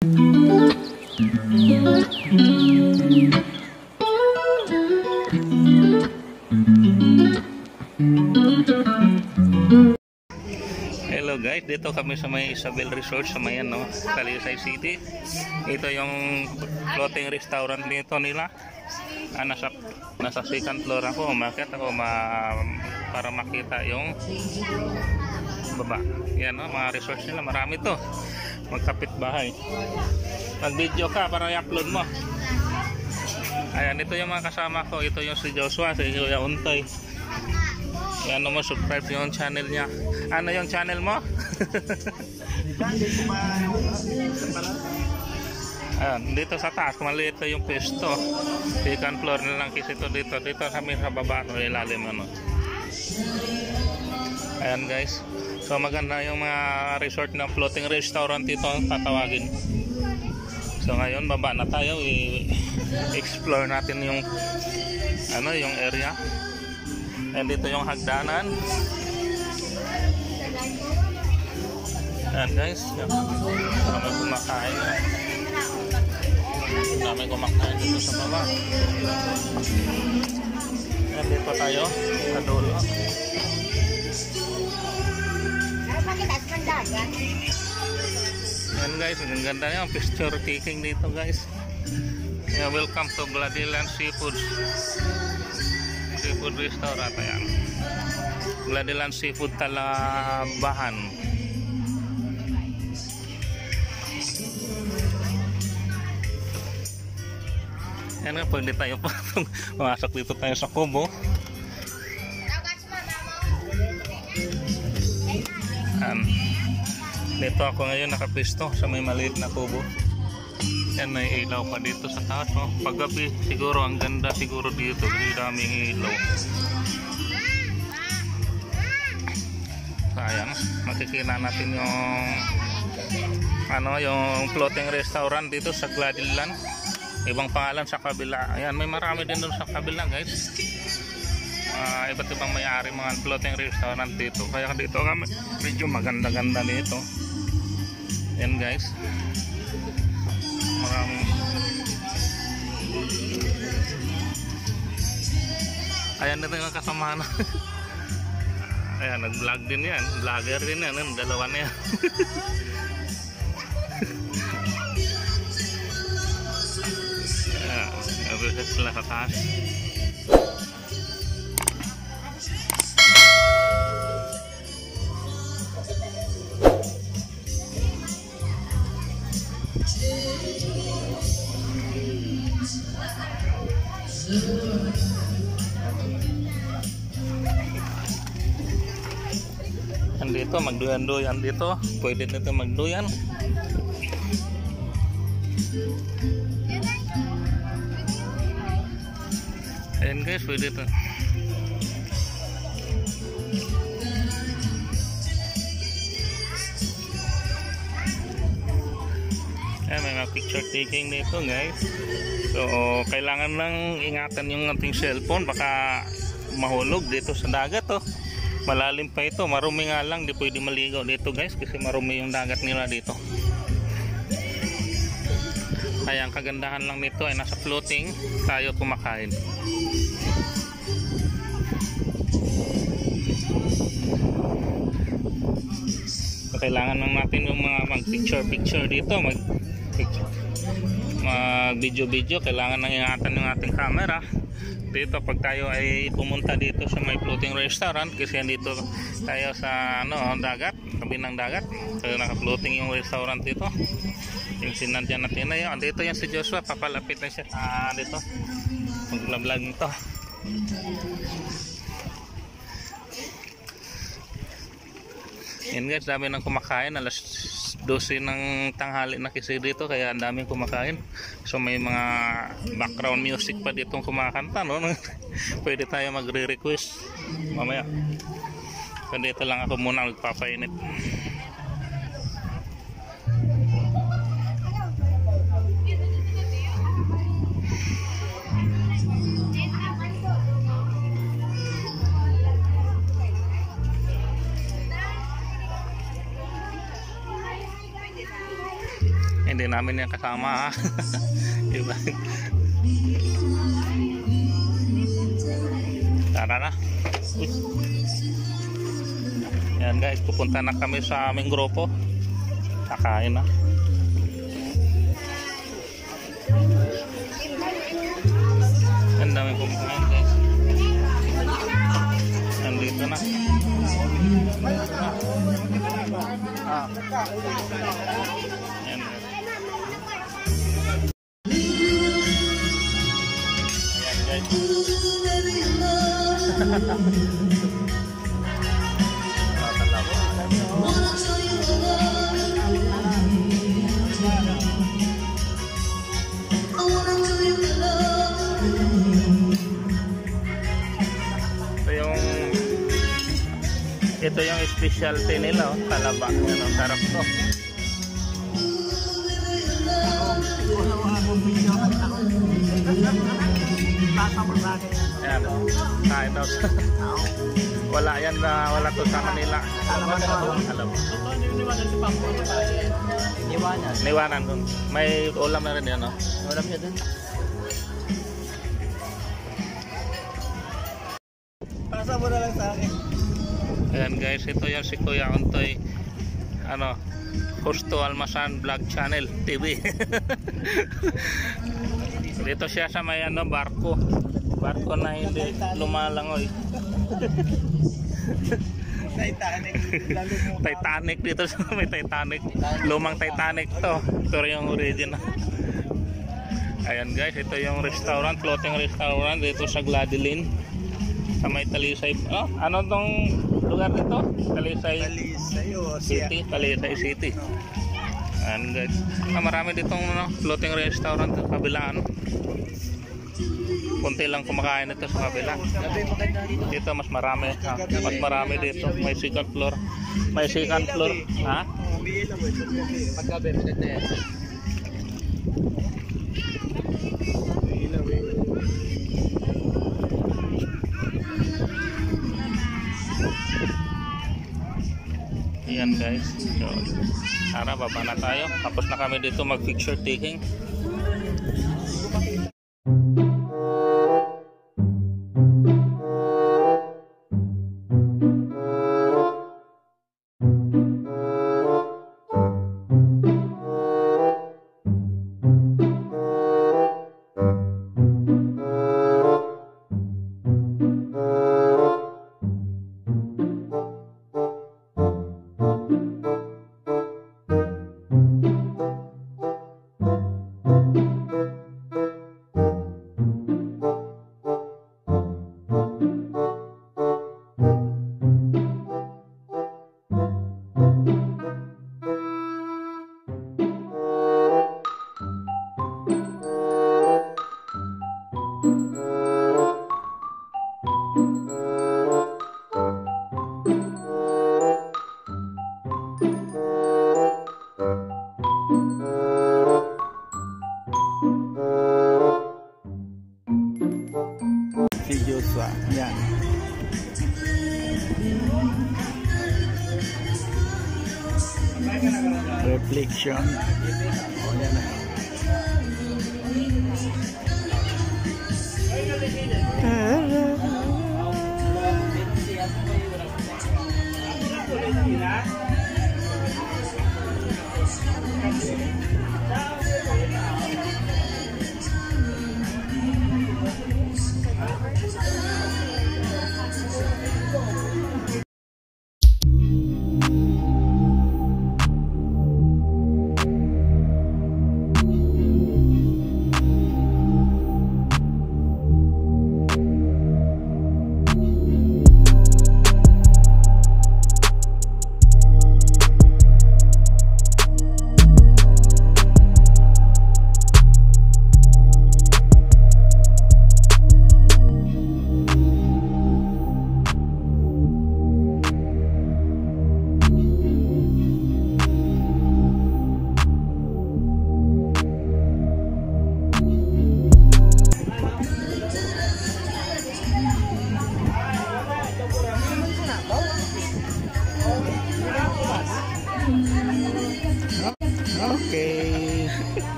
Hello guys, dito kami sa may Isabel Resort sa may Talisay City. Ito yung floating restaurant dito nila. Nasa second floor ako. Umakyat ako para makita yung baba. Yan mga resorts nila. Marami to. Magkapit bahay. Mag-video ka para i-upload mo. Ayan, ito yung mga kasama ko. Ito yung si Joshua, si Kuya Untoy. Yan mo, subscribe yung channel niya. Ano yung channel mo? Ayan, dito sa taas, maliit yung pwesto. Second floor na lang kasi ito dito. Dito kami sa baba, ilalim Ayan guys. So maganda yung mga resort na floating restaurant dito tatawagin. So ngayon baba na tayo, i-explore natin yung yung area. And dito yung hagdanan. Ayan guys, kami kumakain. Kami kumakain dito sa baba. Ayan dito tayo sa dulo. Ayan guys, ang ganda yung picture taking dito guys. Yeah, welcome to Gladiland Seafood Restaurant. Ayan, Gladiland Seafood Talabahan. Ayan nga, pwede tayo pumasok dito tayo sa kubo. Dito ako ngayon nakapisto sa may maliit na kubo. Yan, may ilaw pa dito sa taas. Paggabi siguro ang ganda siguro dito. Hindi daming ilaw. Sayang, makikita natin yung floating restaurant dito sa Gladiland. Ibang pangalan sa kabila. Ayan, may marami din doon sa kabila guys. Iba't ibang may-ari mga floating restaurant dito. Kaya dito kami medyo maganda-ganda dito. Yan guys, maraming. Ayan, ito yung kasama na. Ayan, nag-vlog din yan, vlogger din yan, dalawa na yan. Ayan, nabisit sila sa taas. Dito magduyan-duyan dito, pwede dito magduyan. Ayan guys, pwede dito. Ayan, may mga picture taking dito guys. So kailangan lang ingatan yung ating cellphone, baka mahulog dito sa dagat Malalim pa ito, marumi nga lang, di pwede maligaw dito guys kasi marumi yung dagat nila dito. Kaya ang kagandahan lang nito ay nasa floating tayo kumakain. So, kailangan lang natin yung mga mag-picture dito, mag-video, kailangan nang ingatan yung ating camera. Dito pag tayo ay pumunta dito sa may floating restaurant kasi dito tayo sa dagat, tabi ng dagat. So naka-floating yung restaurant dito. Yung sinadya natin na yun. Dito yung si Joshua, papalapit na siya dito. Mag-vlog nito. Yan guys, dami nang kumakain. Alas 12 ng tanghali na kasi dito, kaya ang daming kumakain. So may mga background music pa ditong kumakanta Pwede tayo magre-request mamaya. So dito lang ako muna magpapainit. namin yung kasama, ha? Diba? Tara na. Yan guys, pupunta na kami sa aming grupo. Kakain na. Ang dami kumakain guys. Nandito na. Yan guys. Ayan ito yung specialty nila, oh. Talaba. Yan, ang sarap to. Yan, kain daw. Wala yan, wala to sa Manila. Alam mo. Niwanan dun. May ulam na rin yan, no? Ulam niya dun. Pasa mo na lang sa akin. Ayan guys, ito yung si Kuya Ontoy, ano, Justo Almasan Vlog Channel TV. Dito siya sa may ano, barko na hindi lumalangoy. Titanic dito sa may Titanic, lumang Titanic to. Ito yung original. Ayan guys, ito yung restaurant, floating restaurant dito sa Gladilin sa may Talisay. Oh, ano tong lugar dito? Talisay City. Talisay City. And guys, marami ditong floating restaurant sa kabila, ano. Kunti lang kumakain ito sa kabila. Dito mas marami, ha? Mas marami dito. May second floor. May second floor, ha? Paggabi maganda yan. Ayan guys, so, tara baba na tayo. Tapos na kami dito mag picture taking. Yan. Reflection. Oh, yan.